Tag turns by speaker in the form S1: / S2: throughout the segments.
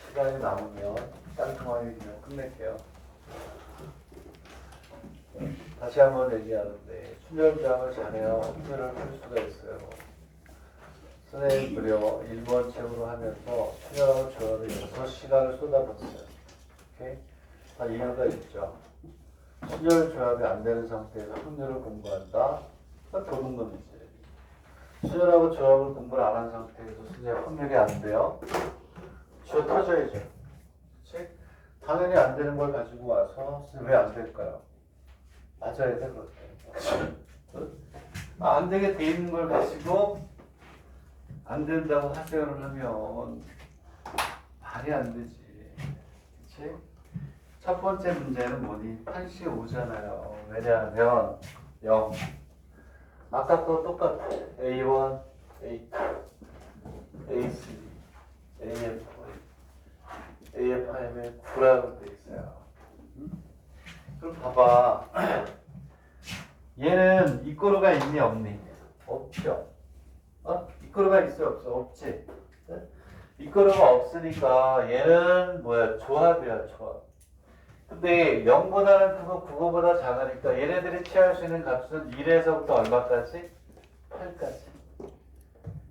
S1: 시간이 남으면 깔끔하게 그냥 끝낼게요. 다시 한번 얘기하는데 순열장을 잘해야 훈련을 할 수가 있어요. 선생님 무려 1번 책으로 하면서 순열하고 조합을 6시간을 쏟아봤어요. 오케이? 다 이유가 있죠. 순열 조합이 안 되는 상태에서 훈련을 공부한다? 도둑놈이지. 순열하고 조합을 공부를 안 한 상태에서 선생님 확률이 안 돼요? 쥐어 터져야죠. 그치? 당연히 안 되는 걸 가지고 와서 왜 안 될까요? 맞아야 돼, 그렇게. 안 되게 돼 있는 걸 가지고 안 된다고 하세요를 하면 말이 안 되지. 그치? 첫 번째 문제는 뭐니? 8시 오잖아요. 왜냐하면 0. 아까 또 똑같아. A1, A2, A3, AF4, AF5에 9라고 돼 있어요. 그럼 봐봐. 얘는 이꼬르가 있니 없니? 없죠. 이꼬르가 있어 없어? 없지. 이꼬르가 없으니까 얘는 뭐야? 조합이야, 조합. 근데 0보다는 크고 9보다 작으니까 얘네들이 취할 수 있는 값은 1에서부터 얼마까지? 8까지.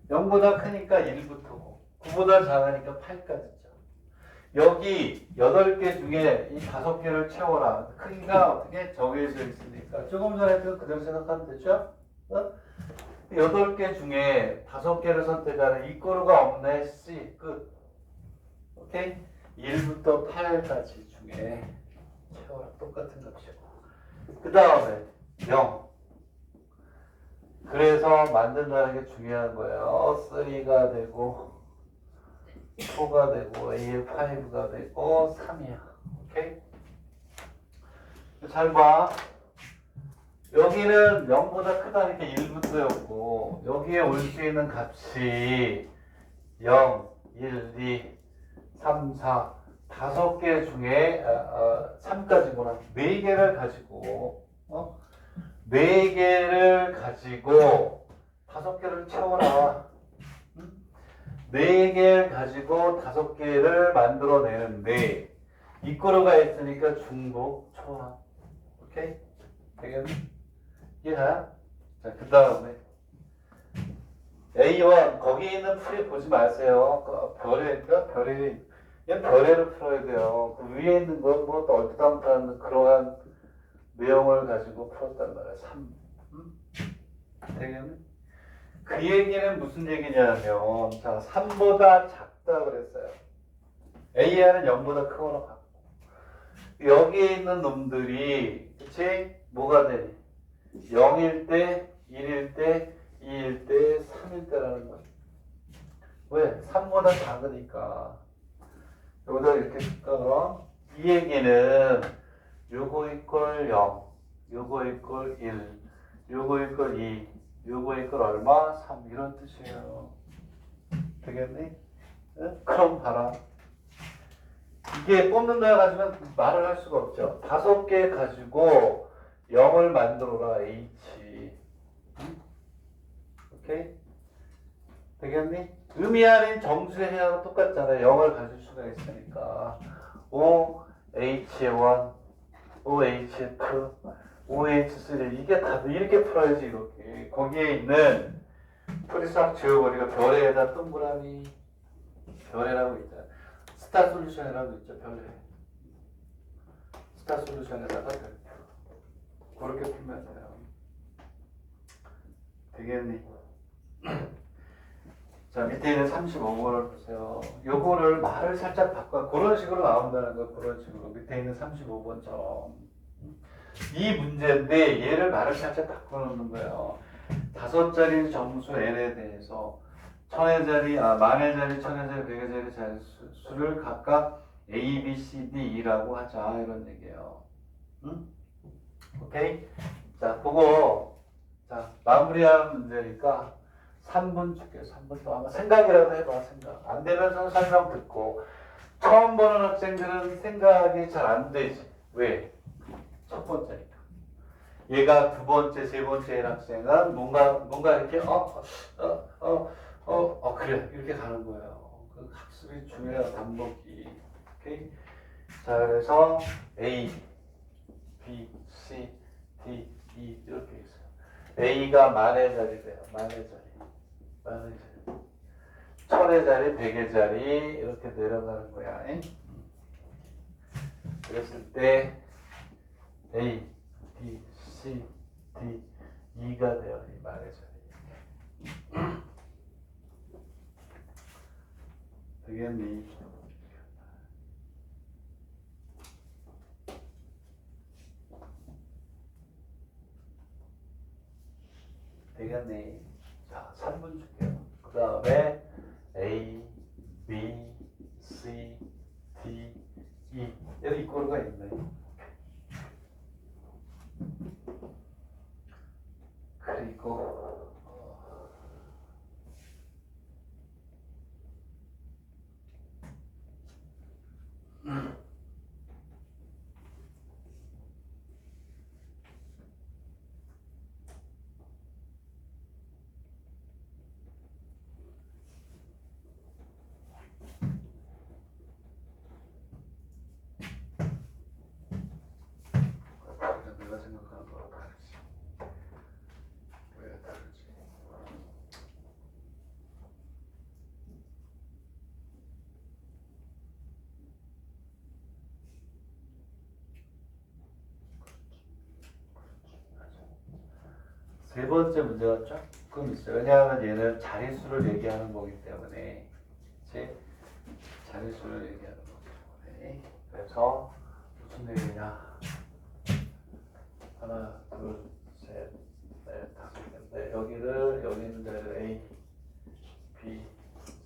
S1: 0보다 크니까 1부터고 9보다 작으니까 8까지죠. 여기 8개 중에 이 5개를 채워라. 크기가 어떻게 정해져 있으니까 조금 전에 했던 그대로 생각하면 되죠? 8개 중에 5개를 선택하는 이꼬르가 없네. C 끝. 오케이? 1부터 8까지 중에 채워라. 똑같은 값이고. 그 다음에 0. 그래서 만든다는 게 중요한 거예요. 3가 되고 4가 되고 A5가 되고 3이야. 오케이? 잘 봐. 여기는 0보다 크다니까 1부터였고 여기에 올 수 있는 값이 0, 1, 2, 3, 4 5개 중에 3까지구나. 4개를 가지고 4개를 가지고 5개를 채워라. 4개를 가지고 5개를 만들어내는데 이꼬르가 있으니까 중복 초합. 오케이? 되겠니? 이해가? 자, 그 다음에 A1 거기 있는 풀이 보지 마세요. 별에 얘 별에를 풀어야 돼요. 그 위에 있는 건 뭐 얼토당토한 그러한 내용을 가지고 풀었단 말이야. 3. 되겠니? 그 얘기는 무슨 얘기냐면 자 3보다 작다 그랬어요. AR은 0보다 크거나 같고 여기에 있는 놈들이 그치? 뭐가 되니? 0일 때, 1일 때, 2일 때, 3일 때라는 거야. 왜? 3보다 작으니까 여기다 이렇게 쓸까 그럼? 이 얘기는 요거 이퀄 0, 요거 이퀄 1, 요거 이퀄 2, 요거 이퀄 얼마? 3 이런 뜻이에요. 되겠니? 응? 그럼 봐라. 이게 뽑는다 가지고 말을 할 수가 없죠. 5개 가지고 0을 만들어라. H. 응? 오케이? 되겠니? 의미하는 정수의 해하고 똑같잖아요. 0을 가질 수가 있으니까. OH1, OH2, OH3 이게 다 이렇게 풀어야지 이렇게. 거기에 있는 풀이 싹 지워버리고 별에다 동그라미 별에라고 있잖아. 스타 솔루션이라고 있죠. 별에. 스타 솔루션에다가 별. 그렇게 풀면 돼요. 되겠니? 자, 밑에 있는 35번을 보세요. 요거를 말을 살짝 바꿔. 그런 식으로 나온다는 거, 그런 식으로. 밑에 있는 35번처럼. 이 문제인데, 얘를 말을 살짝 바꿔놓는 거예요. 5자리 정수 N에 대해서, 천의 자리, 만의 자리, 천의 자리, 백의 자리 자리수를 각각 A, B, C, D, E라고 하자. 이런 얘기예요. 응? 오케이? 자, 그거, 자, 마무리하는 문제니까, 3분 줄게요. 3분 동안 아마 생각이라도 해봐. 생각. 안 되면 설명 듣고. 처음 보는 학생들은 생각이 잘 안 되지. 왜? 첫 번째니까. 얘가 두 번째, 세 번째 학생은 뭔가 이렇게 그래 이렇게 가는 거예요. 그 학습이 중요해요. 반복이. 오케이? 자, 그래서 A, B, C, D, E 이렇게 있어요. A가 만의 자리 돼요. 만의 자리. 만의 자리. 천의 자리, 백의 자리 이렇게 내려가는 거야. 그랬을 때 A, B, C, D, E가 돼요. 이 만의 자리. 되겠니? 되겠네. 자, 3분 줄게요. 그 다음에 A, B, C, D, E. 여기 이꼬르가 있네. 그리고 내가 생각하는 거랑 다르지. 왜 다르지? 세 번째 문제가 조금 있어요. 왜냐하면 얘는 자릿수를 얘기하는 거기 때문에, 그치? 자릿수를 얘기하는 거기 때문에. 그래서 무슨 얘기냐? 하나, 둘, 셋, 넷, 다섯 개인데 여기를 여기 있는 데를 A, B,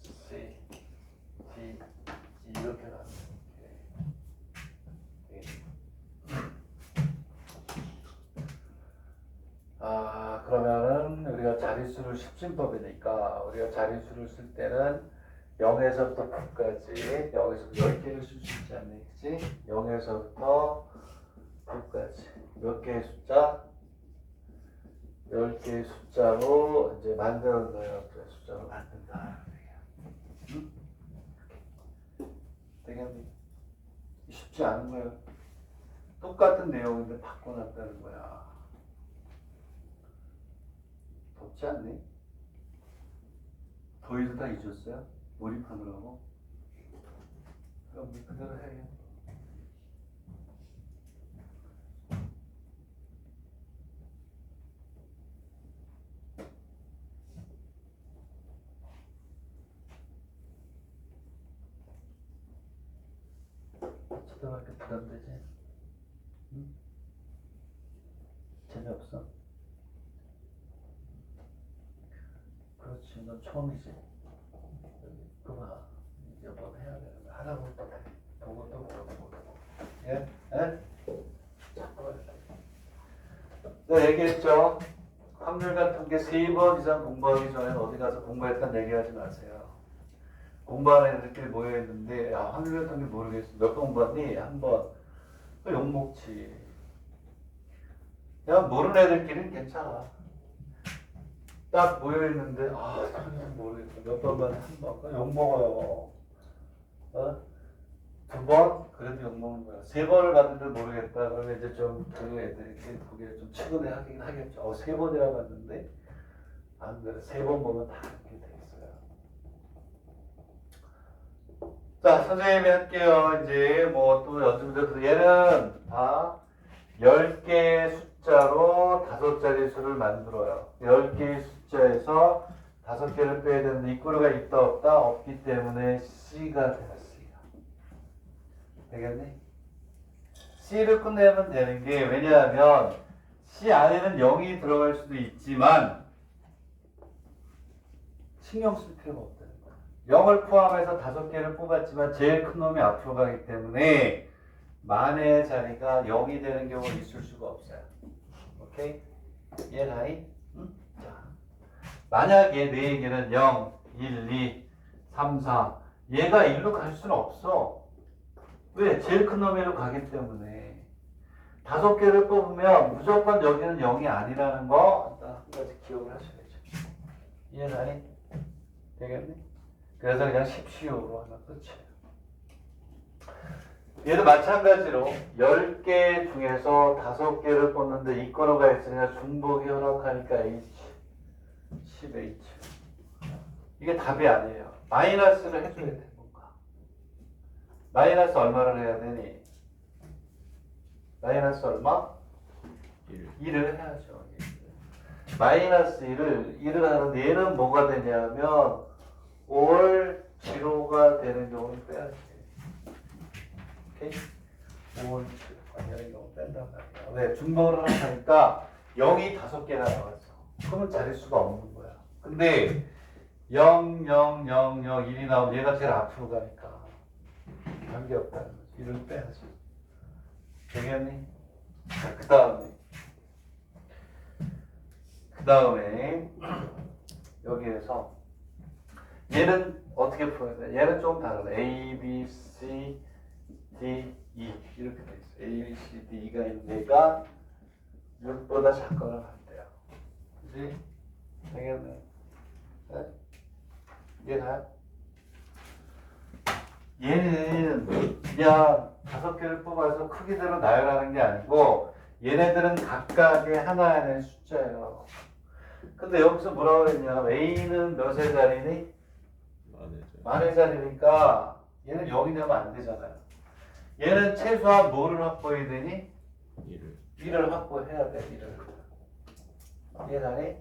S1: C, D, E 이렇게 나눠. 그러면은 우리가 자릿수를 십진법이니까 우리가 자릿수를 쓸 때는 0에서부터 9까지 여기서 10개를 쓸 수 있지 않니? 그치? 0에서부터 9까지 몇 개의 숫자? 10개의 숫자로 이제 만드는 거예요. 숫자로 만든다. 응? 되겠니? 쉽지 않은 거예요. 똑같은 내용인데 바꿔놨다는 거야. 덥지 않니? 더위도 다 잊었어요? 몰입하느라고? 그럼 우리 그대로 해. 초등학교 부담되지? 응? 재미없어? 그렇지, 넌 처음이지. 그봐, 몇 번 해야 되는 거야. 하다 보면 또 보고 또 보고. 예? 예? 네, 얘기했죠. 확률과 통계 3번 이상 공부하기 전에 어디 가서 공부했다는 얘기하지 마세요. 공부하는 애들끼리 모여있는데, 야, 확률과 통계 모르겠어. 몇 번 공부했니? 한 번. 또 욕먹지. 야, 모르는 애들끼리는 괜찮아. 딱 모여있는데, 모르겠어. 몇 번만 한 번. 욕먹어요. 어? 2번? 그래도 욕먹는 거야. 3번을 봤는데 모르겠다. 그러면 이제 좀 그 애들이 그게 좀 최근에 하긴 하겠죠. 3번이라 봤는데, 안 그래. 3번 보면 다 이렇게 돼 있어요. 자, 선생님이 할게요. 이제 뭐 또 연습문제. 얘는 다 10개의 숫자로 5자리 수를 만들어요. 10개의 숫자에서 5개를 빼야 되는데 이꼬르가 있다 없다? 없기 때문에 C가 돼요. C가. 되겠니? C를 끝내면 되는 게 왜냐하면 C 안에는 0이 들어갈 수도 있지만 신경 쓸 필요가 없다는 거야. 0을 포함해서 5개를 뽑았지만 제일 큰 놈이 앞으로 가기 때문에 만의 자리가 0이 되는 경우가 있을 수가 없어요. 오케이? 이해가니? 응? 자, 만약에 내 얘기는 0, 1, 2, 3, 4 얘가 1로 갈 수는 없어. 왜? 제일 큰 놈으로 가기 때문에 5개를 뽑으면 무조건 여기는 0이 아니라는 거 한 가지 기억을 하셔야죠. 이해가니? 되겠니? 그래서 그냥 10시오로 하면 끝이에요. 얘도 마찬가지로 10개 중에서 5개를 뽑는데 이권호가 있으니까 중복이 허락하니까 H, 10H. 이게 답이 아니에요. 마이너스를 해줘야 돼, 뭔가. 마이너스 얼마를 해야 되니? 마이너스 얼마? 1을 해야죠. 마이너스 1을 하는데 얘는 뭐가 되냐면 올 0가 되는 경우는 빼야지. 오케이? 올 0가 되는 경우 뺀단 말이야. 왜? 중복을 하니까 0이 5개나 나왔어. 그러면 자릿수가 없는 거야. 근데 0, 0, 0, 0, 1이 나오면 얘가 제일 앞으로 가니까 관계없다는 거지. 1을 빼야지. 되겠니? 자, 그 다음에 여기에서 얘는 어떻게 풀어야 돼? 얘는 좀 다르다. A, B, C, D, E 이렇게 돼 있어. A, B, C, D, E가 있는 얘가 6보다 작거나 같대요. 그지? 되겠네. 네? 이해가요? 얘는 그냥 5개를 뽑아서 크기대로 나열하는 게 아니고 얘네들은 각각의 하나의 숫자예요. 근데 여기서 뭐라고 그랬냐? A는 몇의 자리니? 만의 자리니까 얘는 0이 되면 안 되잖아요. 얘는 최소한 뭐를 확보해야 되니? 1을 확보해야 돼. 1을. 이해가니?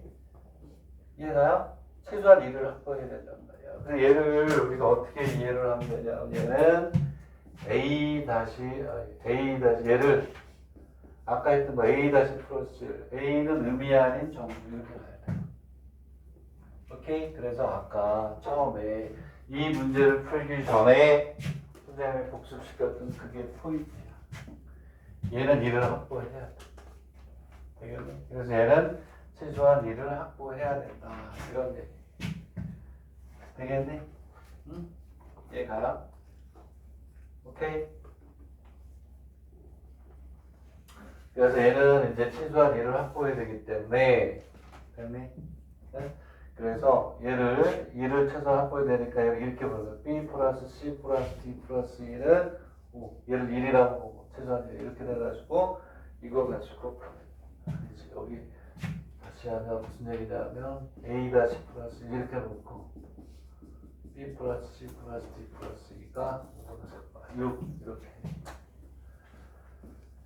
S1: 이해가요? 최소한 1을 확보해야 된단 말이야. 그래서 얘를 우리가 어떻게 이해를 하면 되냐면 얘는 A 다시 얘를 아까 했던 거 A 다시 플러스 A는 의미 아닌 정수 이렇게 가야 돼. 오케이? 그래서 아까 처음에 이 문제를 풀기 전에 선생님이 복습시켰던 그게 포인트야. 얘는 1을 확보해야 돼. 되겠니? 그래서 얘는 최소한 1을 확보해야 된다. 이런 얘기. 되겠니? 응? 얘가 오케이? 그래서 얘는 이제 최소한 1을 확보해야 되기 때문에 됐니? 네? 그래서 얘를 1을 최소한 확보해야 되니까 이렇게 부르는 B 플러스 C 플러스 D 플러스 1은 5 얘를 1이라고 보고 최소한 1 이렇게 돼가지고 이거 가지고 이제 여기 다시 하면 무슨 얘기냐면 A 다시 플러스 이렇게 놓고 B 플러스 C 플러스 D 플러스 2가 6 이렇게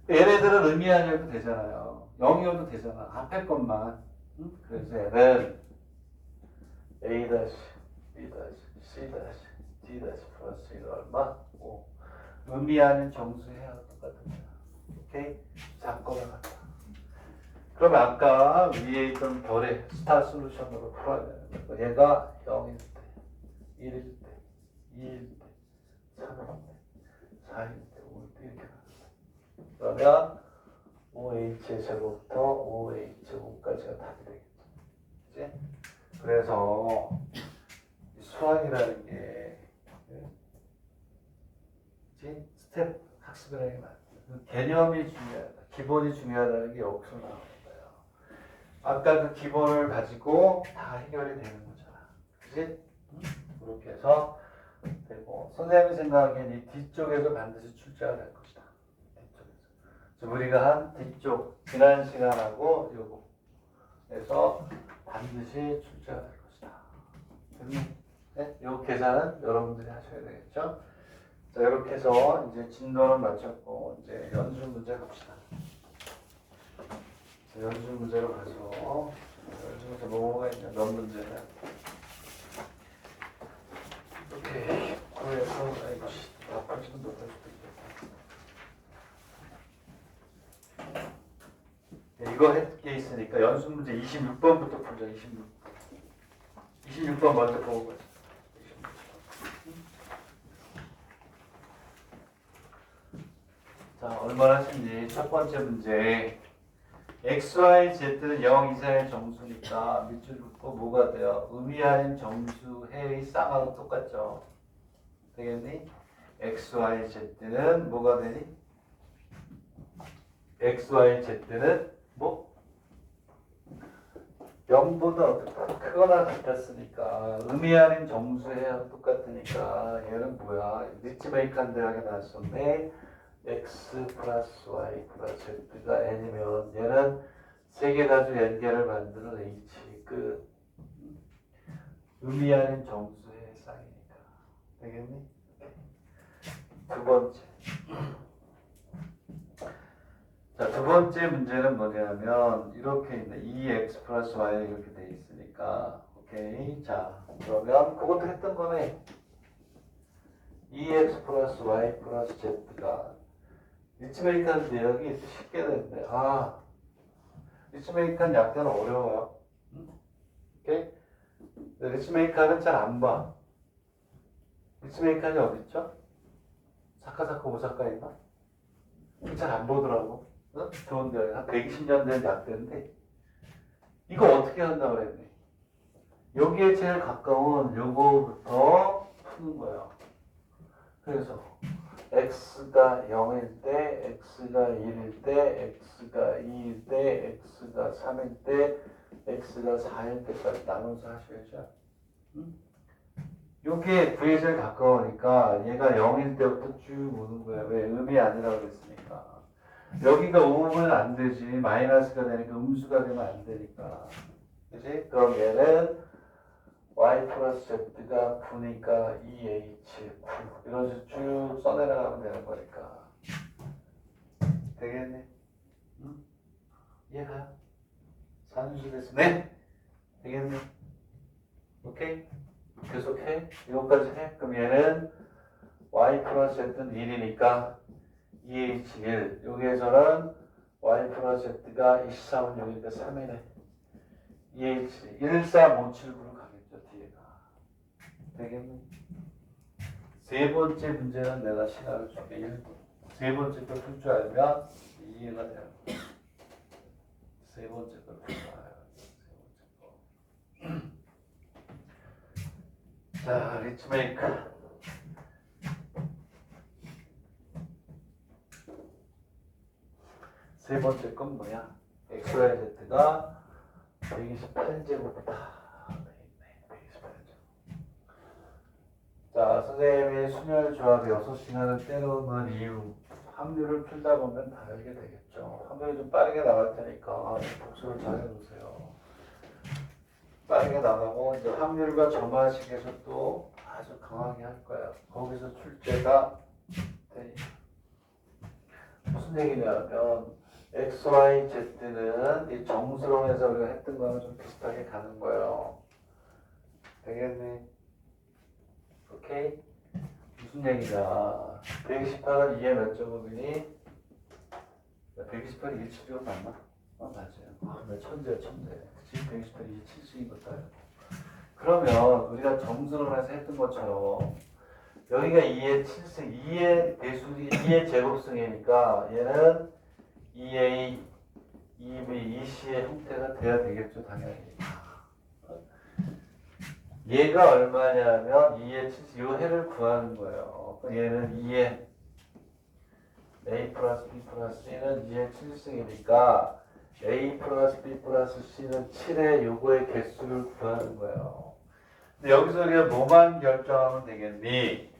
S1: 얘네들은 의미하려도 되잖아요. 0이어도 되잖아. 앞에 것만. 응? 그래서 얘는 A 다시 B 다시 C 다시 D 다시 플러스 1 얼마? 5 의미하는 정수해야 똑같은 거야. 오케이? 작거나 같다. 그럼 아까 위에 있던 별의 스타 솔루션으로 풀어야 되는 거. 얘가 0일 때, 1일 때, 2일 때, 3일 때, 4일 때, 5일 때 이렇게 나옵니다. 그러면 OH의 제곱부터 OH 제곱까지가 답이 되겠죠. 그치? 그래서 수학이라는 게 그치? 스텝 학습이라는 게 맞아요. 개념이 중요하다. 기본이 중요하다는 게 여기서 나오는 거예요. 아까 그 기본을 가지고 다 해결이 되는 거잖아. 그치? 그렇게 해서 되고 선생님이 생각하기엔 이 뒤쪽에서 반드시 출제가 될 것이다. 뒤쪽에서. 우리가 한 뒤쪽 지난 시간하고 요거에서 반드시 출제가 될 것이다. 네? 요 계산은 여러분들이 하셔야 되겠죠? 자, 이렇게 해서 이제 진도는 마쳤고 이제 연수 문제 갑시다. 자, 연수 문제로 가서 연수 문제 뭐가 있냐? 몇 문제냐? 이렇게 구해서 아이고 나빠지도 못할 수도 있겠다. 네, 이거 했게 있으니까 연수 문제 26번부터 풀자. 26번 먼저 보고 가자. 자, 얼마나 쉽니? 첫 번째 문제. x, y, z는 0 이상의 정수니까 밑줄 긋고 뭐가 돼요? 의미하는 정수의 쌍하고 똑같죠? 되겠니? x, y, z는 뭐가 되니? x, y, z는 뭐? 0보다 크거나 같았으니까 의미 아닌 정수해야 똑같으니까 얘는 뭐야? 리츠베이칸 대학에 나왔었네. x 플러스 y 플러스 z가 n이면 얘는 세계다수 연계를 만드는 h 그 의미 아닌 정수의 쌍이니까 되겠니? 두 번째. 자, 두 번째 문제는 뭐냐면 이렇게 있네. 2x 플러스 y 이렇게 돼 있으니까 오케이. 자, 그러면 그것도 했던 거네. 2x 플러스 y 플러스 z가 리츠베이칸 내역이 쉽게 되는데 리츠베이칸 약간 어려워요. 오케이? 리츠베이칸은 잘 안 봐. 리츠베이칸이 어디 있죠? 사카사카 오사카인가? 잘 안 보더라고. 어? 좋은데 한 120년 된 약대인데 이거 어떻게 한다고 그랬니? 여기에 제일 가까운 요거부터 푸는 거예요. 그래서 x가 0일 때, x가 1일 때, x가 2일 때, x가 3일 때, x가 4일 때까지 나눠서 하셔야죠. 요게 V에 제일 가까우니까 얘가 0일 때부터 쭉 오는 거야. 왜? 음이 아니라고 그랬으니까. 여기가 5면 안 되지. 마이너스가 되니까 음수가 되면 안 되니까. 그치? 그럼 얘는 y 플러스 z가 9니까 2h 9 이런 식으로 쭉 써내려가면 되는 거니까. 되겠네? 응? 이해가요? 산수 됐어. 네? 되겠네? 오케이? 계속해? 이거까지 해? 그럼 얘는 y 플러스 z는 1이니까 2h1 여기에서는 y 플러스 z가 23은 여기니까 3이네 2h 13579로 가겠죠 뒤에가 되겠네? 세 번째 문제는 내가 시간을 줄게 1분 세 번째 걸 풀 줄 알면 이해가 되는 거야 세 번째 걸 풀 줄 알아요 세 번째 거 자, 리츠메이크. 세 번째 건 뭐야? XYZ가 128제곱이다. 네, 128제곱. 자, 선생님이 순열 조합 6시간을 때려놓은 이유. 확률을 풀다 보면 다 알게 되겠죠. 확률이 좀 빠르게 나갈 테니까 복습을 잘 해보세요. 빠르게 나가고 이제 확률과 점화식에서 또 아주 강하게 할 거야. 거기서 출제가 돼. 무슨 얘기냐면 x, y, z는 이 정수론에서 우리가 했던 거랑 좀 비슷하게 가는 거예요. 되겠니? 오케이? 무슨 얘기냐? 128은 2의 몇 제곱이니? 128이 1제곱 맞나? 맞아요. 나 천재야 천재. 지금 128이 7인 것도 알고. 그러면 우리가 정수론에서 했던 것처럼 여기가 2의 7승, 2의 대수이 2의 제곱승이니까 얘는 2a, 2b, 2c의 형태가 돼야 되겠죠 당연히. 얘가 얼마냐면 2의 7승, 이 해를 구하는 거예요. 얘는 2의 a 플러스 b 플러스 c는 2의 7승이니까 a 플러스 b 플러스 c는 7의 요거의 개수를 구하는 거예요. 근데 여기서 우리가 뭐만 결정하면 되겠니?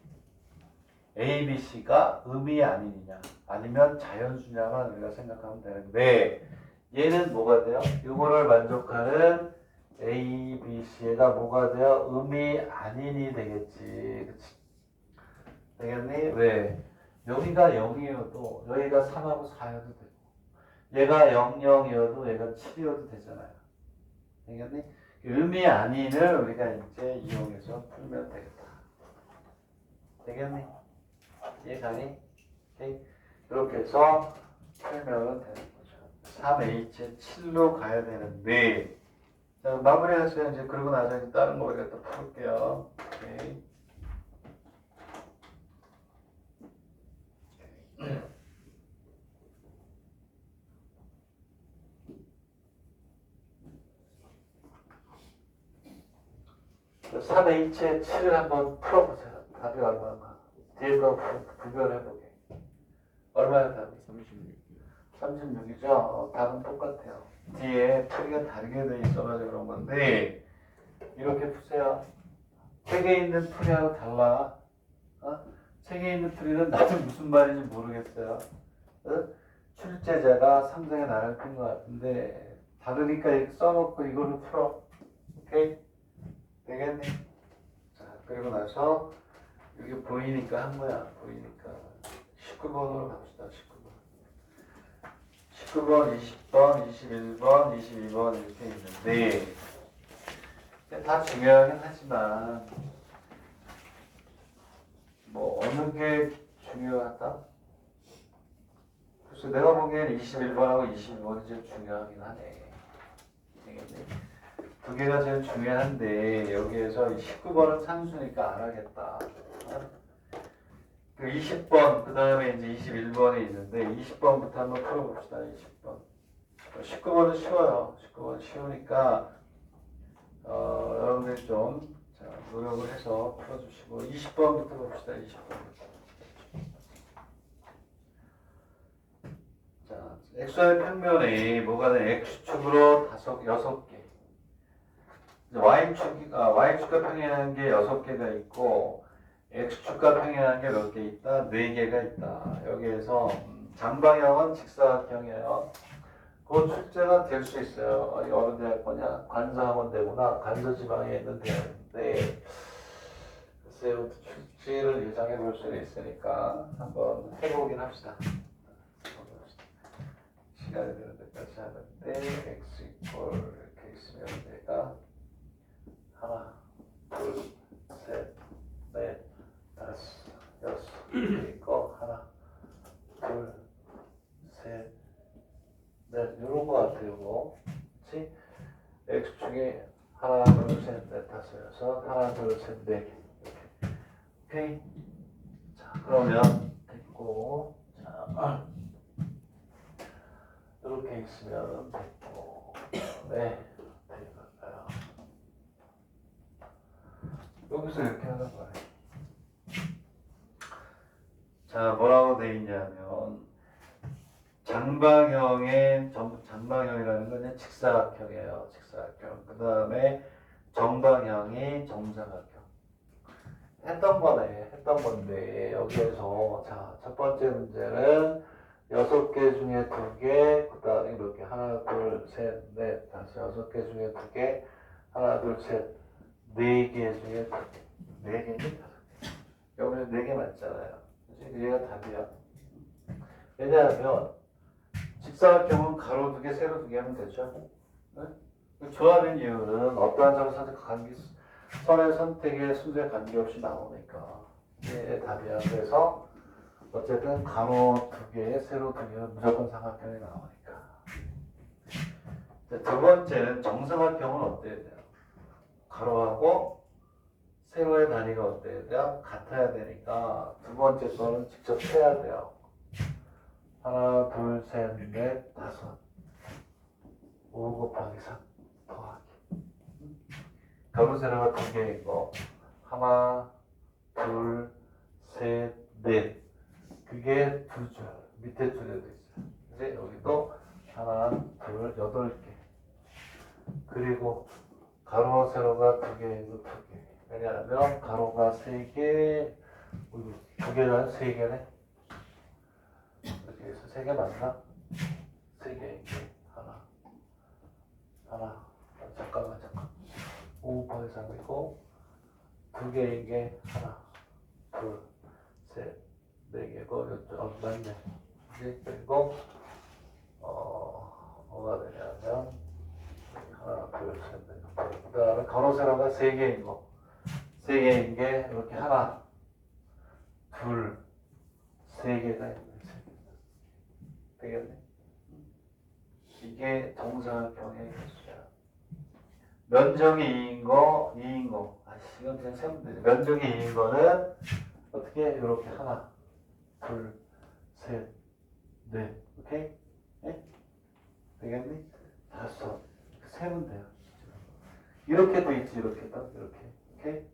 S1: A, B, C가 음이 아니냐 아니면 자연수냐만 우리가 생각하면 되는데 얘는 뭐가 돼요? 요거를 만족하는 A, B, C가 뭐가 돼요? 음이 아닌이 되겠지. 그치? 되겠니? 왜? 여기가 0이어도 여기가 3하고 4여도 되고 얘가 0, 0이어도 얘가 7이어도 되잖아요. 되겠니? 음이 아닌을 우리가 이제 이용해서 풀면 되겠다. 되겠니? 이해가니? 이렇게 해서 풀면 되는 거죠. 3H 7로 가야 되는데 자, 마무리해서 이제 그러고 나서 이제 다른 거 우리가 또 풀게요. 오케이. 자, 3H의 7을 한번 풀어보세요. 답이 얼마나? 뒤에 거 구별해보게. 얼마야 답이?
S2: 36.
S1: 36이죠? 답은 똑같아요. 뒤에 풀이가 다르게 돼 있어가지고 그런 건데 이렇게 푸세요. 책에 있는 풀이하고 달라. 책에 있는 풀이는 나도 무슨 말인지 모르겠어요. 출제자가 상상의 나를 핀 것 같은데 다르니까 이렇게 써놓고 이걸로 풀어. 오케이? 되겠니? 자, 그리고 나서 여기 보이니까 한 거야. 보이니까 19번으로 갑시다. 19번, 20번, 21번, 22번 이렇게 있는데 다 중요하긴 하지만 뭐 어느 게 중요하다? 그래서 내가 보기엔 21번하고 22번이 제일 중요하긴 하네. 두 개가 제일 중요한데 여기에서 19번은 산수니까 안 하겠다. 20번, 그 다음에 이제 21번이 있는데 20번부터 한번 풀어봅시다. 20번. 19번은 쉬워요. 19번 쉬우니까 여러분들이 좀 노력을 해서 풀어주시고 20번부터 봅시다. 20번부터. 자, x의 평면에 뭐가 돼? x축으로 6개. y축과 평행한 게 6개가 있고 x축과 평행한 게 몇 개 있다? 4개가 있다. 여기에서 장방형은 직사각형이에요. 그 출제가 될 수 있어요. 어느 대학 거냐? 관사학원 되구나. 간서지방에 있는 대학인데 글쎄요, 출제를 예상해 볼 수는 있으니까 한번 해보긴 합시다. 시간이 되는 데까지 하는데 x 이렇게 있으면 내가 하나, 둘, 셋, 넷, 다섯, 여섯 이렇게 있고 하나, 둘, 셋, 넷 이런 거 같아요. 이거 그렇지? x축에 하나, 둘, 셋, 넷, 다섯, 여섯 하나, 둘, 셋, 넷 오케이? 자, 그러면 됐고 자 이렇게 있으면 됐고 네, 될까요? 여기서 이렇게 하는 거예요. 자, 뭐라고 돼 있냐면 장방형의 장방형이라는 건 직사각형이에요. 직사각형. 그 다음에 정방형이 정사각형. 했던 건데 여기에서 자, 첫 번째 문제는 6개 중에 2개, 그 다음에 이렇게 하나, 둘, 셋, 넷, 다섯, 6개 중에 2개, 하나, 둘, 셋, 4개 중에 2개, 4개, 여기는 4개 맞잖아요. 그치? 얘가 답이야. 왜냐하면 직사각형은 가로 2개, 세로 2개 하면 되죠. 네? 조합인 이유는 어떠한 점을 선택한 선의 선택의 순서에 관계없이 나오니까 이게 답이야. 그래서 어쨌든 가로 2개에 세로 2개는 무조건 삼각형이 나오니까. 두 번째는 정삼각형은 어때야 돼요? 가로하고 세로의 단위가 어때야 돼요? 같아야 되니까 두 번째 거는 직접 해야 돼요. 하나, 둘, 셋, 넷, 다섯. 5 곱하기 3 더하기. 가로 세로가 2개이고 하나, 둘, 셋, 넷. 그게 2줄. 밑에 줄에도 있어요. 이제 여기도 하나, 둘, 8개. 그리고 가로 세로가 2개이고 2개. 왜냐하면 가로가 3개, 2개는 3개네. 이렇게 해서 3개 맞나? 3개인 게 하나. 잠깐만. 5 곱하기 3이고 2개인 게 하나, 둘, 셋, 4개고 맞네. 그리고 뭐가 되냐면 하나, 둘, 셋, 넷. 그 다음에 가로 세로가 3개인 거. 3개인 게 이렇게 하나, 둘, 3개가 있네. 되겠네. 이게 정사각형의 개수야. 면적이 2인 거. 이건 그냥 세면 되지. 면적이 2인 거는 어떻게 이렇게 하나, 둘, 셋, 넷. 오케이? 네? 되겠니? 5. 세면 돼요. 이렇게도 있지, 이렇게도. 이렇게. 오케이?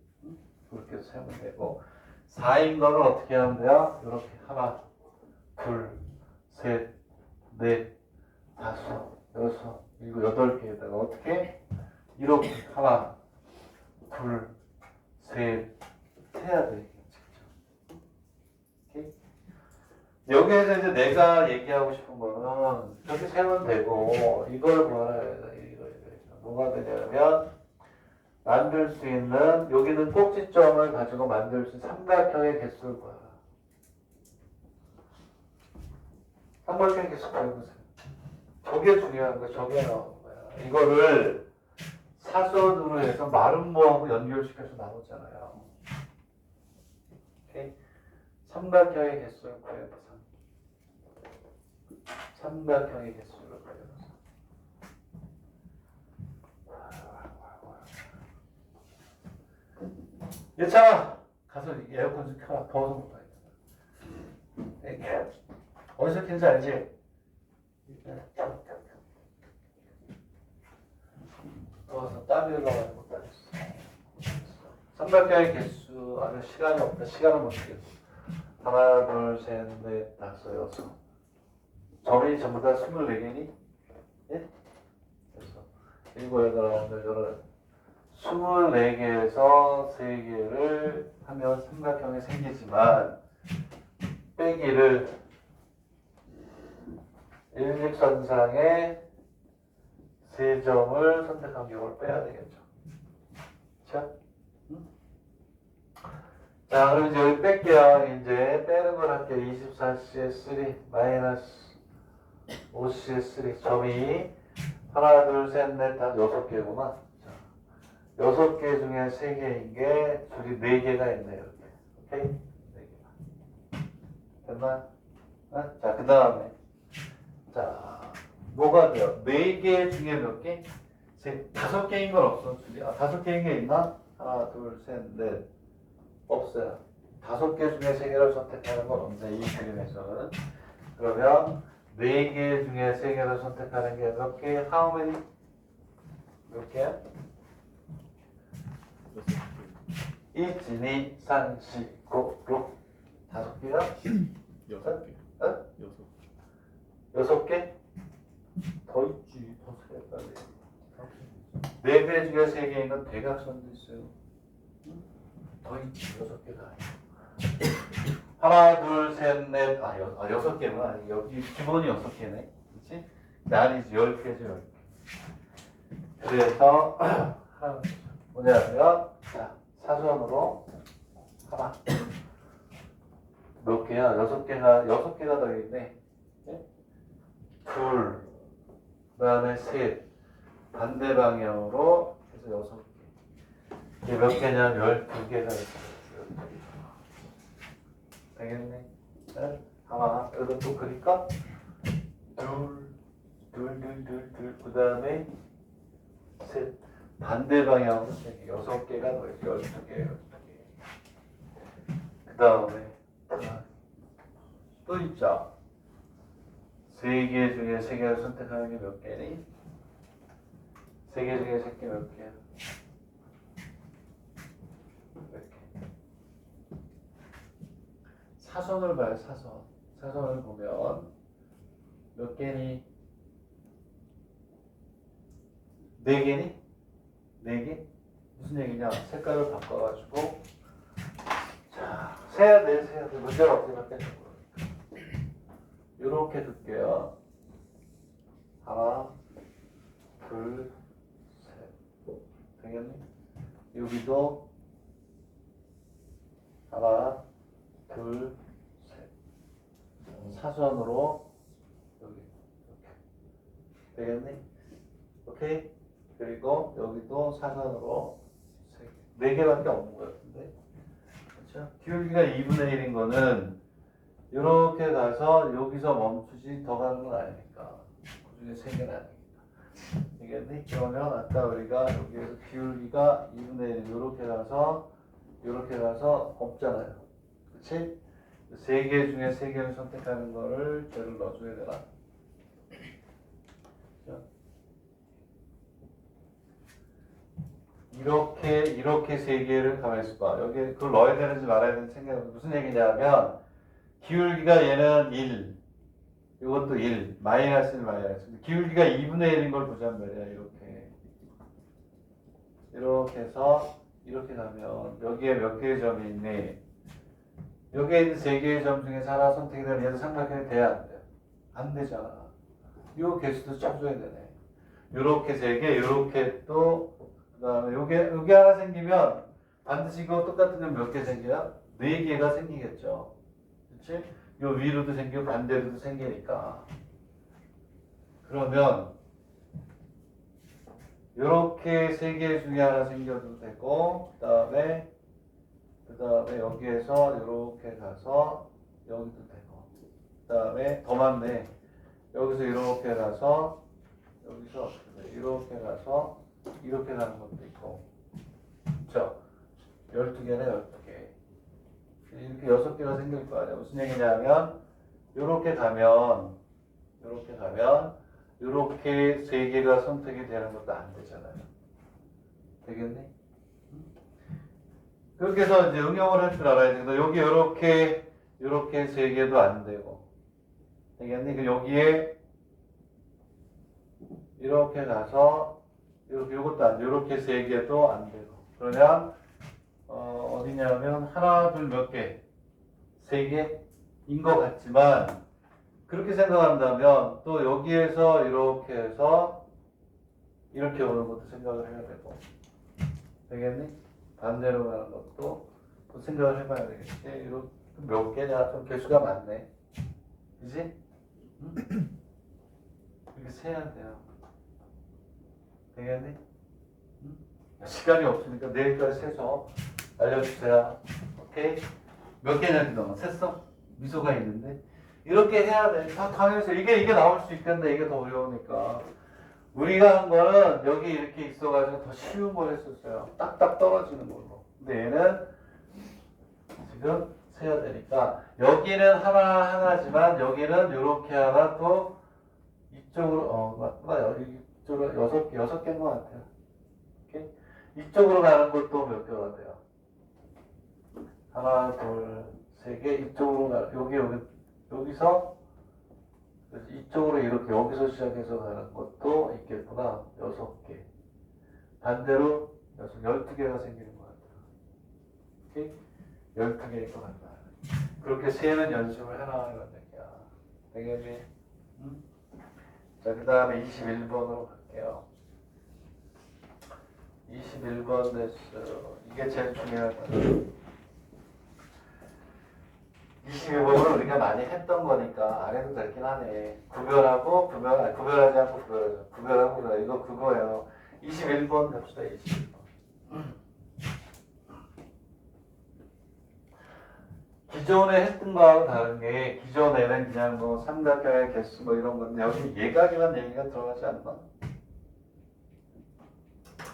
S1: 이렇게 세면 되고. 4인 거는 어떻게 하면 돼요? 이렇게 하나, 둘, 셋, 넷, 다섯, 여섯, 일곱, 여덟 개에다가 어떻게? 이렇게 하나, 둘, 셋, 세야 돼. 오케이? 여기에서 이제 내가 얘기하고 싶은 거는 이렇게 세면 되고 이걸 뭐라 해야 돼? 이거. 뭐가 되냐면 만들 수 있는 여기는 꼭지점을 가지고 만들 수 있는 삼각형의 개수를 구하라. 삼각형 개수 구해보세요. 저게 중요한 거야. 저게 나오는 거야. 이거를 사선으로 해서 마름모하고 연결시켜서 나오잖아요. 오케이? 삼각형의 개수를 구해보세요. 삼각형의 개수를 구해보세요. 예찬아! 가서 에어컨 좀 켜라. 더워서 못 가겠다. 어디서 킨지 알지? 더워서 땀이 흘러가지고 못 가겠어. 삼각형의 개수 아주 시간이 없다. 시간을 못 쓰겠어. 하나, 둘, 셋, 넷, 다섯, 여섯. 점이 전부 다 24개니? 예? 그래서 7, 8, 9, 10, 24개에서 3개를 하면 삼각형이 생기지만 빼기를 일직선상에 3점을 선택한 경우를 빼야 되겠죠. 자, 자, 그럼 이제 여기 뺄게요. 이제 빼는 걸 할게요. 24C의 3 마이너스 5C의 3 점이 하나, 둘, 셋, 넷, 다 6개구나. 6개 중에 3개인 게 줄이 4개가 있네요. 이렇게. 오케이? 4개가. 됐나? 어? 자, 그 다음에. 자, 뭐가 돼요? 4개 중에 몇 개? 5개인 건 없어, 줄이. 5개인 게 있나? 하나, 둘, 셋, 넷. 없어요. 5개 중에 3개를 선택하는 건 없네, 이 그림에서는. 그러면 4개 중에 3개를 선택하는 게 몇 개? How many? 몇 개야? 1, 2, 3, 4, 5, 6 5개야?
S2: 6개.
S1: 어? 6개? 더 있지. 더 세야 빨리. 4개 중에 3개인 건 대각선도 있어요. 더 있지. 6개가 하나, 둘, 셋, 넷, 6개구나. 여기 기본이 6개네. 그치? 아니지. 10개죠, 10개. 그래서, 뭐냐면, 자, 사선으로 하나. 몇 개야? 6개가 더 있네. 네? 둘, 그 다음에 셋. 반대 방향으로 해서 6개. 이게 몇 개냐면 12개가 있어요. 되겠네. 네? 하나, 여기다 또 그릴까? 둘, 그 다음에 셋. 반대 방향으로 6개가 더 있어요. 12개. 그 다음에 또 있죠. 3개 중에 3개를 선택하는 게 몇 개니? 3개 중에 3개 몇 개야? 몇 개? 사선을 봐요, 사선. 사선을 보면 몇 개니? 4개니? 4개? 무슨 얘기냐? 색깔을 바꿔가지고 자, 세야 돼. 문제가 어떻게 바뀌었냐고. 요렇게 둘게요. 하나, 둘, 셋. 되겠니? 여기도 하나, 둘, 셋. 사선으로 여기 이렇게. 되겠니? 오케이? 그리고 여기도 사선으로 3개. 4개밖에 없는 것 같은데. 그렇죠? 기울기가 2분의 1인 거는 이렇게 가서 여기서 멈추지 더 가는 건 아니니까. 그 중에 3개는 아니니까. 되겠니? 그러면 아까 우리가 여기에서 기울기가 2분의 1 이렇게 가서 없잖아요. 그치? 3개 중에 3개를 선택하는 거를 죄를 넣어줘야 되나? 이렇게 3개를 가만히 있어봐. 여기 그걸 넣어야 되는지 말아야 되는지 생각해. 무슨 얘기냐면 기울기가 얘는 1, 이것도 1, 마이너스 1, 마이너스 1. 기울기가 2분의 1인 걸 보잔 말이야, 이렇게. 이렇게 해서, 이렇게 가면, 여기에 몇 개의 점이 있니? 여기에 있는 3개의 점 중에서 하나 선택이 되면 얘도 삼각형이 돼야 안 돼? 안 되잖아. 이 개수도 쳐줘야 되네. 요렇게 3개, 요렇게 또, 그 다음에 요게 하나 생기면, 반드시 이거 똑같은 점 몇 개 생겨요? 4개가 생기겠죠. 그치? 요 위로도 생기고 반대로도 생기니까. 그러면 요렇게 3개 중에 하나 생겨도 되고 그 다음에 여기에서 요렇게 가서 여기도 되고 그 다음에 더 많네. 여기서 이렇게 가서 여기서 이렇게 가서 이렇게 가는 것도 있고 그쵸? 12개네 12개. 이렇게 6개가 생길 거 아니야. 무슨 얘기냐면 요렇게 가면 요렇게 3개가 선택이 되는 것도 안 되잖아요. 되겠니? 그렇게 해서 이제 응용을 할 줄 알아야 되는데 여기 요렇게 3개도 안 되고 되겠니? 그 여기에 이렇게 가서 요것도 안 돼. 요렇게 3개도 안 되고 그러면 어디냐면 하나, 둘, 몇 개? 3개인 것 같지만 그렇게 생각한다면 또 여기에서 이렇게 해서 이렇게 오는 것도 생각을 해야 되고 되겠니? 반대로 가는 것도 또 생각을 해봐야 되겠지. 이렇게 몇 개냐? 좀 개수가 많네. 그지? 응? 이렇게 세야 돼요. 되겠니? 응? 시간이 없으니까 내일까지 세서 알려주세요. 오케이? 몇 개냐 그동안 셌어? 미소가 있는데 이렇게 해야 돼. 다 당연해서 이게 나올 수 있겠네. 이게 더 어려우니까. 우리가 한 거는 여기 이렇게 있어가지고 더 쉬운 걸 했었어요. 딱딱 떨어지는 걸로. 근데 얘는 지금 세야 되니까 여기는 하나지만 여기는 이렇게 하나 또 이쪽으로 맞구나. 이쪽으로 6개인 것 같아요. 오케이? 이쪽으로 가는 것도 몇 개가 돼요? 하나, 둘, 3개. 이쪽으로 여기서 이쪽으로 이렇게 여기서 시작해서 가는 것도 있겠구나. 6개. 반대로 12개가 생기는 것 같아요. 오케이? 12개일 것 같다. 그렇게 세는 연습을 해나가는 얘기야. 되겠니? 응? 자, 그 다음에 21번으로 갈게요. 21번 됐어요. 이게 제일 중요하다. 22번은 우리가 많이 했던 거니까 안 해도 되긴 하네. 구별하지 않고 구별하고 이거 그거예요. 21번 갑시다. 21번. 기존에 했던 거하고 다른 게 기존에는 그냥 뭐 삼각형의 개수 뭐 이런 건데 여기 예각이라는 얘기가 들어가지 않나?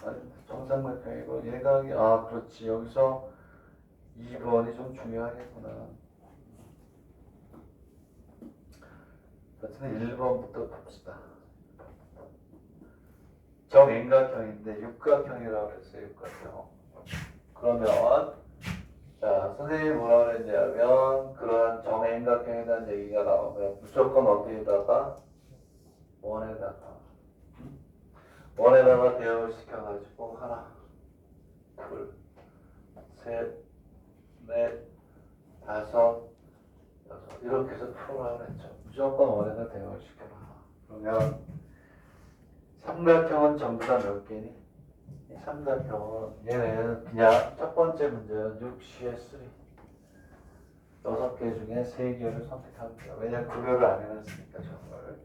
S1: 아니, 정삼각형이고 예각이 그렇지. 여기서 2번이 좀 중요하겠구나. 하여튼 1번부터 봅시다. 정행각형인데 육각형이라고 그랬어요. 육각형. 그러면 자, 선생님이 뭐라고 그랬냐면 그러한 정행각형에 대한 얘기가 나오면 무조건 어디에다가 원에다가 대응을 시켜가지고 하나, 둘, 셋, 넷, 다섯, 여섯 이렇게 해서 풀어라 그랬죠. 무조건 원에다 대응을 시켜라. 그러면 삼각형은 전부 다 몇 개니? 삼각형은 얘는 그냥 첫 번째 문제는 6CS3 6개 중에 3개를 선택하면 돼요. 왜냐면 구별을 안 해놨으니까 저걸.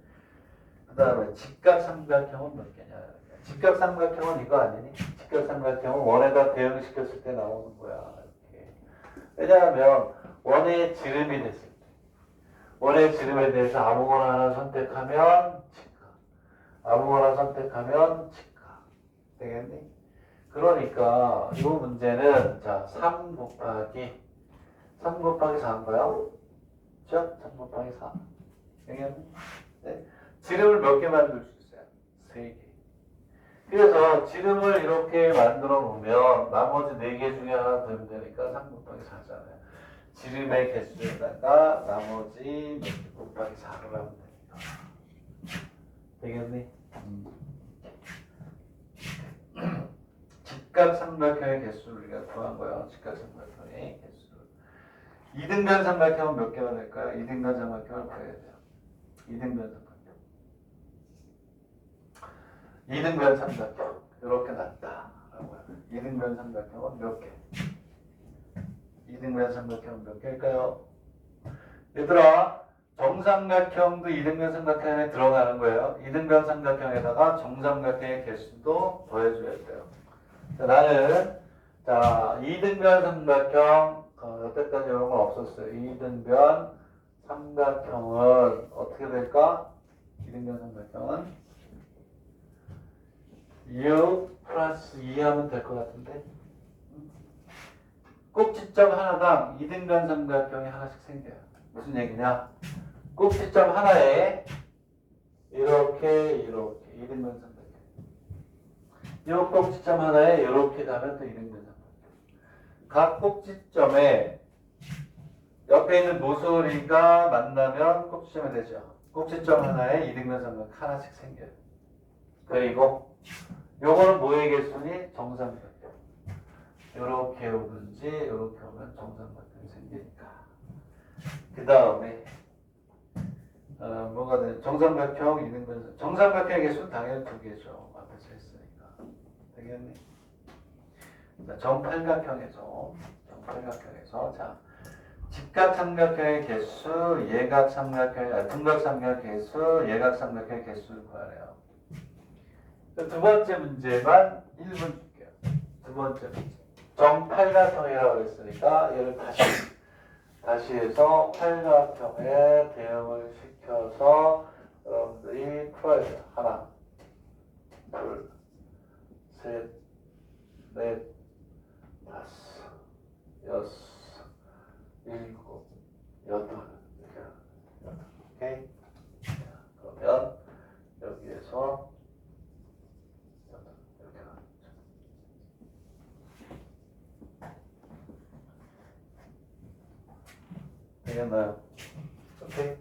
S1: 그 다음에 직각삼각형은 몇 개냐? 직각삼각형은 이거 아니니? 직각삼각형은 원에다 대응시켰을 때 나오는 거야. 이렇게. 왜냐하면 원의 지름이 됐을 때 원의 지름에 대해서 아무거나 하나 선택하면 직각 아무거나 선택하면 직각 되겠니? 그러니까 이 문제는 자 3 곱하기 4인가요? 그렇죠? 3 곱하기 4 되겠니? 네. 지름을 몇 개 만들 수 있어요? 3개. 그래서 지름을 이렇게 만들어 놓으면 나머지 4개 중에 하나 되면 되니까 3 곱하기 4잖아요. 지름의 개수에다가 나머지 몇 개 곱하기 4를 하면 되니까 우리가 구한 거예요. 직각삼각형의 개수. 이등변 삼각형은 몇 개가 될까요? 이등변 삼각형을 구해야 돼요. 이등변 삼각형. 이등변 삼각형. 이렇게 났다라고 해요. 이등변 삼각형은 몇 개? 이등변 삼각형은 몇 개일까요? 얘들아, 정삼각형도 이등변 삼각형에 들어가는 거예요. 이등변 삼각형에다가 정삼각형의 개수도 더해줘야 돼요. 자, 나는 이등변 삼각형 여태까지 이런 건 없었어요. 이등변 삼각형은 어떻게 될까? 이등변 삼각형은 6 플러스 2 하면 될 것 같은데 꼭지점 하나당 이등변 삼각형이 하나씩 생겨요. 무슨 얘기냐? 꼭지점 하나에 이렇게 이등변 삼각형. 이 꼭지점 하나에 이렇게 가면 또 이등변 삼각형. 각 꼭지점에 옆에 있는 모서리가 만나면 꼭지점이 되죠. 꼭지점 하나에 이등변 삼각형 하나씩 생겨요. 그리고 요거는 뭐의 개수니? 정삼각형. 요렇게 오든지 요렇게 오면 정삼각형이 생기니까. 그 다음에 뭐가 돼? 정삼각형 이등변 정삼각형의 개수는 당연히 2개죠. 앞에서 했으니까. 되겠니? 자, 정팔각형에서 자 직각삼각형의 개수, 등각삼각형의 개수, 예각삼각형의 개수를 구하래요. 두 번째 문제만 1분 줄게요. 두 번째 문제. 정팔각형이라고 했으니까 얘를 다시 해서 팔각형에 대응을 시켜서 여러분들이 풀어야 돼요. 하나, 둘, 셋, 넷, 다섯, 여섯, 일곱, 여덟. 오케이? 그러면 여기에서 이렇게 가겠죠. 되겠나요? 오케이?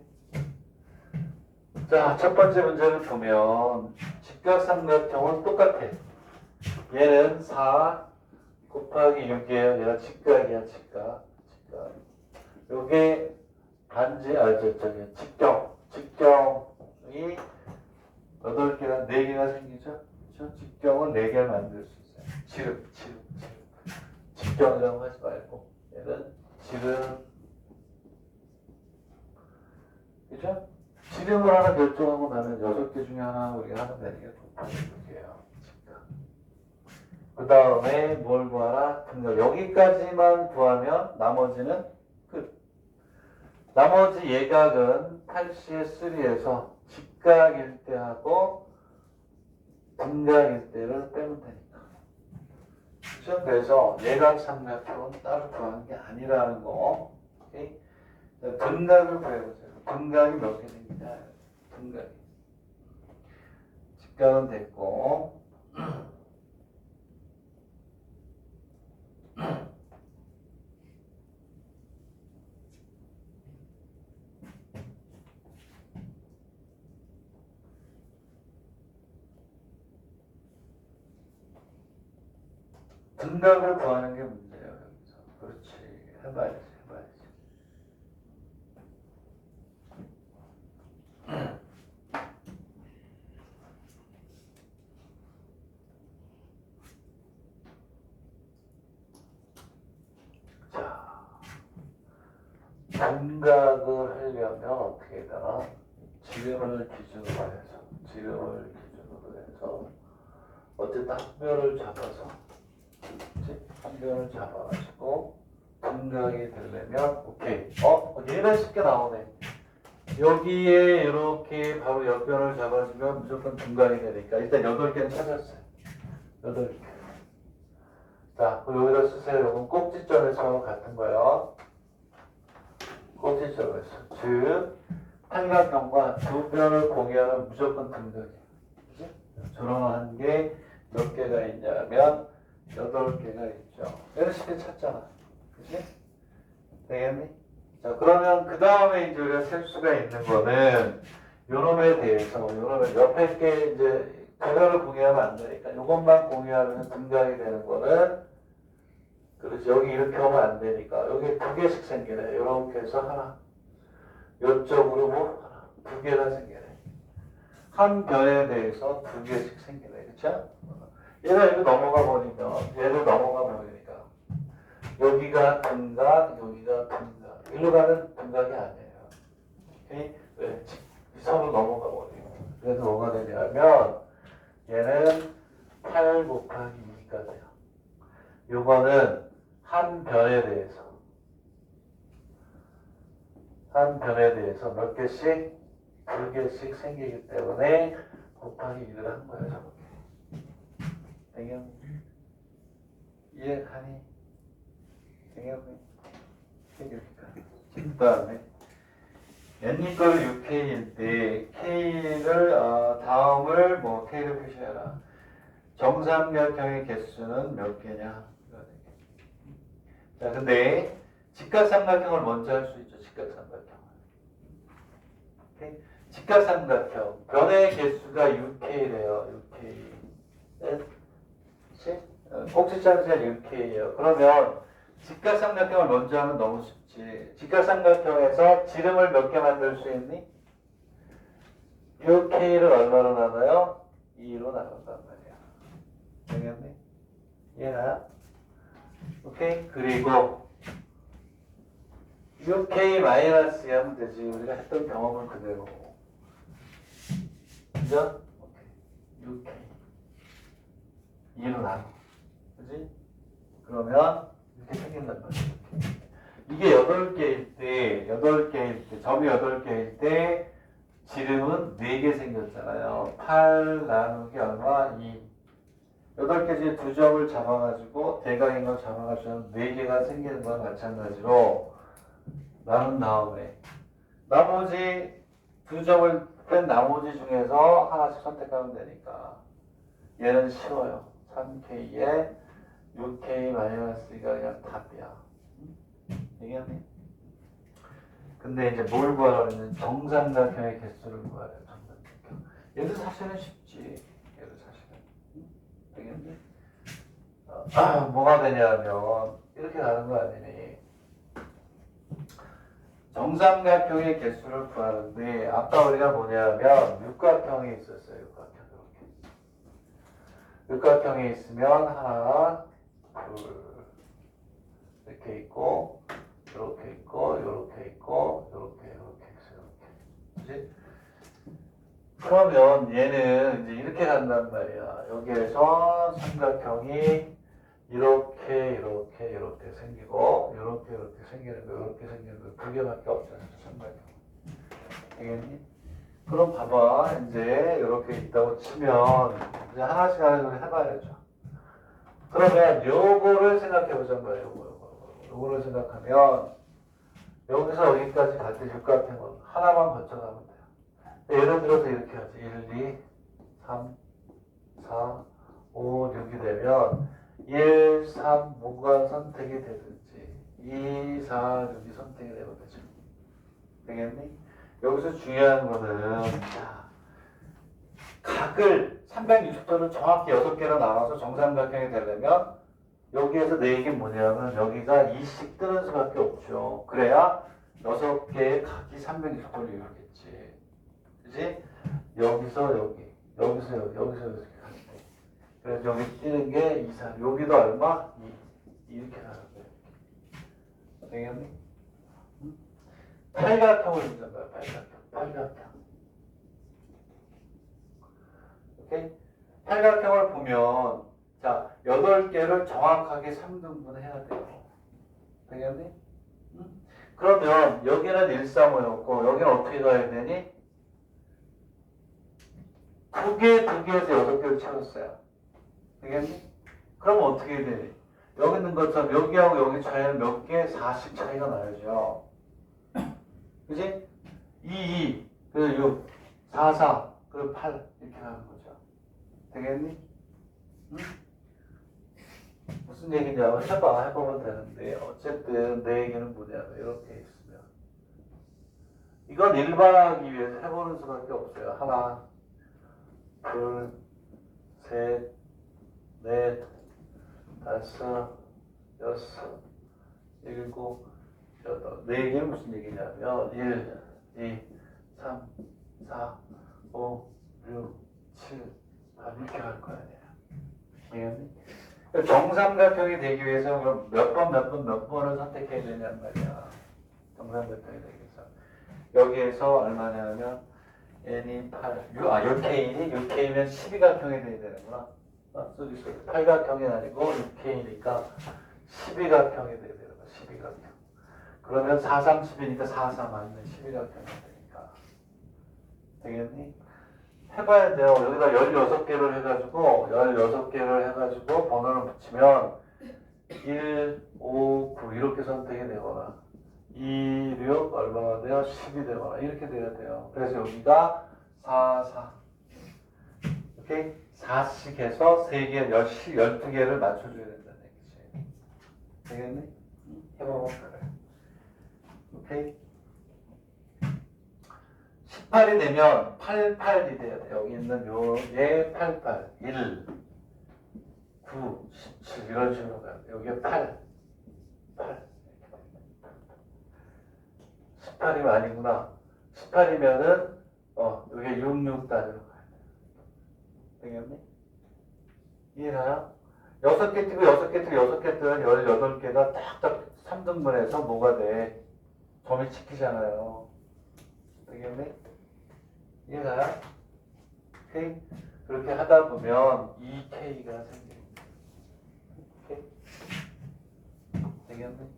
S1: 자, 첫 번째 문제를 보면 직각삼각형은 똑같아. 얘는 4 곱하기 6이에요. 얘가 직각이야, 직각. 요게 직경이 8개나 4개가 생기죠? 그렇죠? 직경은 4개를 만들 수 있어요. 지름. 직경이라고 하지 말고 얘는 지름. 그죠? 지름을 하나 결정하고 나면 6개 중에 하나 우리가 하면 되는 게 곱하기 6이에요. 그 다음에 뭘 구하라? 등각. 여기까지만 구하면 나머지는 끝. 나머지 예각은 8C의3에서 직각일 때 하고 등각일 때를 빼면 되니까. 그렇죠? 그래서 예각 삼각형은 따로 구하는 게 아니라는 거. 오케이? 등각을 구해보세요. 등각이 몇 개 생기냐? 등각이. 직각은 됐고 등각을 구하는 게 문제예요. 여기서. 그렇지. 해봐야지. 등각을 하려면 어떻게 되나? 지름을 기준으로 해서 어쨌든 한 변을 잡아서 한 변을 잡아가지고 등각이 되려면 오케이. 얘는 쉽게 나오네. 여기에 이렇게 바로 옆변을 잡아주면 무조건 등각이 되니까 일단 8개는 찾았어요. 8개. 자, 여기다 쓰세요. 이건 꼭지점에서 같은 거예요. 꼭지점에서. 즉, 삼각형과 2변을 공유하면 무조건 등각이에요. 그치? 저런 게 몇 개가 있냐면 8개가 있죠. 얘를 쉽게 찾잖아. 그치? 되겠니? 자, 그러면 그 다음에 이제 우리가 셀 수가 있는 거는 요놈에 대해서, 요놈에 옆에 게 이제 2변을 공유하면 안 되니까 요것만 공유하면 등각이 되는 거는 그렇지. 여기 이렇게 오면 안 되니까. 여기 두 개씩 생기네. 이렇게 해서 하나. 이쪽으로 뭐 하나. 두 개가 생기네. 한 변에 대해서 두 개씩 생기네. 그쵸? 얘가 이거 넘어가 버리면, 얘를 넘어가 버리니까. 여기가 등각, 여기가 등각. 일로 가는 등각이 아니에요. 오케이? 왜? 이 선을 넘어가 버리고. 그래서 뭐가 되냐면, 얘는 8 곱하기 2가 돼요. 요거는 한 변에 대해서 몇 개씩? 두 개씩 생기기 때문에 곱하기 1을 한 거예요, 저렇게. 되겠니? 이해가니? 되겠니? 그 다음에 n=6k일 때 k를 다음을 뭐 k를 표시해라. 정삼각형의 개수는 몇 개냐? 자, 근데 직각삼각형을 먼저 할 수 있죠. 직각삼각형. 오케이? 직각삼각형 변의 개수가 6k래요. 6k. 꼭지점에서 6k예요. 그러면 직각삼각형을 먼저 하면 너무 쉽지. 직각삼각형에서 지름을 몇 개 만들 수 있니? 6k를 얼마로 나눠요? 2로 나눈단 말이야. 되겠니? 이해나? 오케이? 그리고 6k 마이너스 하면 되지. 우리가 했던 경험은 그대로. 그죠? 오케이. 6k 2로 나눠. 그지? 그러면 이렇게 생긴단 말이야. 이게 8개일 때, 점이 8개일 때 지름은 4개 생겼잖아요. 8 나누기 얼마? 2. 8개 중에 2점을 잡아가지고 대각인 걸 잡아가지고 4개가 생기는 거와 마찬가지로 나눈 다음에 나머지 2점을 뺀 나머지 중에서 하나씩 선택하면 되니까 얘는 쉬워요. 3k에 6k-2가 그냥 답이야. 얘기하네. 근데 이제 뭘 구하라면 정삼각형의 개수를 구하래요. 정삼각형. 얘도 사실은 쉽지. 얘도 사실은. 되겠네. 뭐가 되냐면 이렇게 가는 거 아니니. 정삼각형의 개수를 구하는데 아까 우리가 뭐냐면 육각형이 있었어요. 육각형 이렇게. 육각형이 있으면 하나, 둘 이렇게 있고 이렇게 있고 이렇게 있고 이렇게 있어요. 그렇지? 그러면 얘는 이제 이렇게 간단 말이야. 여기에서 삼각형이 이렇게 생기고 이렇게 생기는 거 이렇게 생기는 거 두 개밖에 없잖아. 삼각형. 되겠니? 그럼 봐봐. 이제 이렇게 있다고 치면 이제 하나씩 해봐야죠. 그러면 요거를 생각해보자는 거예요. 요거를 생각하면 여기서 여기까지 갈 때 육각형은 하나만 거쳐가면 돼요. 예를 들어서 이렇게 하지. 1, 2, 3, 4, 5, 6이 되면 1, 3, 5가 선택이 되든지 2, 4, 6이 선택이 되면 되죠. 되겠니? 여기서 중요한 거는 각을 360도를 정확히 6개로 나눠서 정삼각형이 되려면 여기에서 네 개 뭐냐면 여기가 2씩 뜨는 수밖에 없죠. 그래야 6개의 각이 360도를 이루겠지. 그지? 여기서 여기, 여기서 여기, 여기서 이렇게 가는 거. 그래서 여기 뜨는 게 2, 3, 여기도 얼마? 2. 이렇게 가는 거예요. 되겠니? 팔각형을 보자는 거야. 팔각형. 오케이? 팔각형을 보면 자, 8개를 정확하게 3등분 해야 돼요. 되겠니? 그러면 여기는 1, 3, 5였고 여기는 어떻게 가야 되니? 2개에서 6개를 채웠어요. 되겠니? 그러면 어떻게 되니? 여기 있는 것처럼 여기하고 여기 차이는 몇 개? 4씩 차이가 나야죠. 그지? 2, 그리고 6, 4, 그리고 8 이렇게 가는 거죠. 되겠니? 응? 무슨 얘기냐면 해보면 되는데 어쨌든 내 얘기는 뭐냐면 이렇게 있으면 이건 일반화하기 위해서 해보는 수밖에 없어요. 하나, 둘, 셋, 넷, 다섯, 여섯, 일곱, 여덟. 네 개는 무슨 얘기냐면 1, 2, 3, 4, 5, 6, 7, 8 이렇게 갈 거 아니에요. 알겠니? 정삼각형이 되기 위해서 그럼 몇 번을 선택해야 되냐는 말이야. 정삼각형이 되기 위해서. 여기에서 얼마냐면 n이 8, 6k면 12각형이 돼야 되는구나. 쏘리 8각형이 아니고 6k니까 12각형이 돼야 되는 거야. 12각형. 그러면 4, 3, 10이니까 4, 4 맞네. 12각형이 되니까. 되겠니? 해봐야 돼요. 여기다 16개를 해가지고 번호를 붙이면 1, 5, 9 이렇게 선택이 되거나 2, 6 얼마가 돼요? 10이 되거나 이렇게 돼야 돼요. 그래서 여기가 4, 4 오케이? 4씩 해서 3개, 12개를 맞춰줘야 된다는 얘기지. 되겠니? 해보면 그래. 오케이? 18이 되면 88이 돼야 돼. 여기 있는 요게 88, 1, 9, 17 이런 식으로 가요. 여기에 8, 18이면 아니구나. 18이면은 여기 6, 6 단위로 가야 돼. 되겠니? 이해나요? 6개 뜨고 6개 뜨고 6개 뜨면 18개가 딱딱 3등분해서 뭐가 돼? 점이 찍히잖아요. 되겠니? 이해가요? 오케이? 그렇게 하다 보면 2K가 생깁니다. 오케이? 되겠니?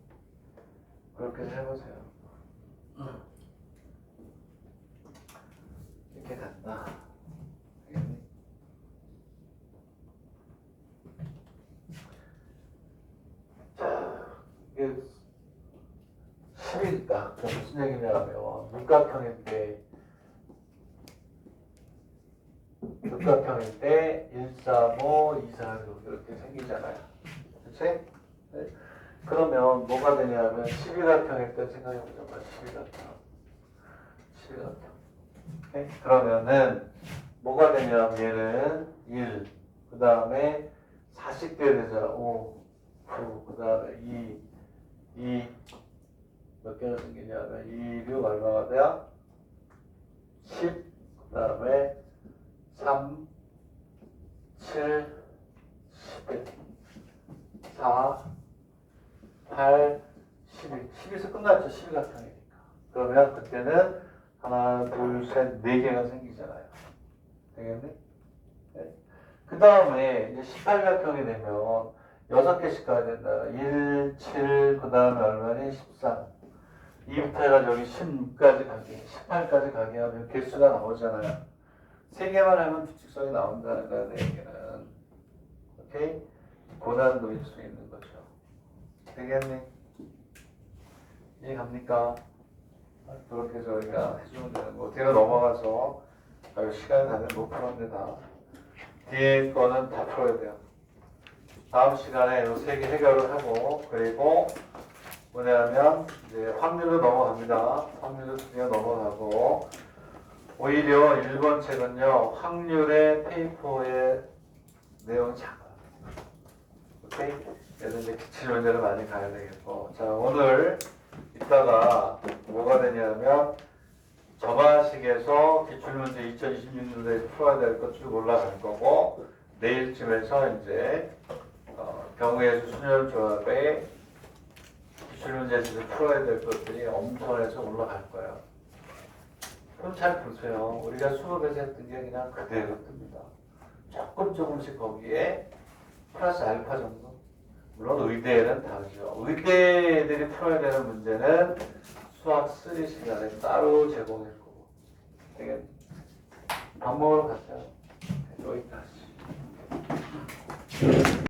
S1: 그렇게 해보세요. 이렇게 간다. 되겠니? 자, 이게 10이니까 무슨 얘기냐면 육각형일 때 1, 3, 5, 2, 4, 6 이렇게 생기잖아요. 그치? 네? 그러면 뭐가 되냐면 12각형일 때 생각해보자. 12각형. 오케이? 그러면은 뭐가 되냐면 얘는 1, 그 다음에 40개 되잖아. 5, 9, 그 다음에 2 몇 개가 생기냐면 2, 6 얼마가 돼요? 10, 그 다음에 3, 7, 11, 4, 8, 11. 10에서 끝났죠. 12각형이니까. 그러면 그때는 하나, 둘, 셋, 4개가 생기잖아요. 되겠니? 네. 그 다음에 이제 18각형이 되면 6개씩 가야 된다. 1, 7, 그 다음에 얼마니? 13. 2부터 해가지고 여기 16까지 가게, 18까지 가게 하면 개수가 나오잖아요. 3개만 하면 규칙성이 나온다는 거야, 내 얘기는. 오케이? 고난도일 수 있는 거죠. 되겠니? 이해 갑니까? 그렇게 저희가 해주면 되는 거. 뒤로 넘어가서 시간이 다 못 풀었는데 다. 뒤에 거는 다 풀어야 돼요. 다음 시간에 이 3개 해결을 하고, 그리고 뭐냐면 이제 확률로 넘어갑니다. 확률로 드디어 넘어가고, 오히려 1번 책은요 확률의 페이퍼의 내용이 작아요. 오케이? 그래서 이제 기출 문제를 많이 가야 되겠고, 자 오늘 이따가 뭐가 되냐면 점화식에서 기출문제 2026년도에 풀어야 될 것 쭉 올라갈 거고, 내일쯤에서 이제 경우의 수 순열 조합의 기출문제에서 풀어야 될 것들이 엄선해서 올라갈 거예요. 그럼 잘 보세요. 우리가 수업에서 했던 게 그냥 그대로 뜹니다. 조금씩 거기에 플러스 알파 정도. 물론 의대에는 다르죠. 의대들이 풀어야 되는 문제는 수학 3 시간에 따로 제공할 거고. 되겠네. 밥 먹으러 가세요. 여기까지.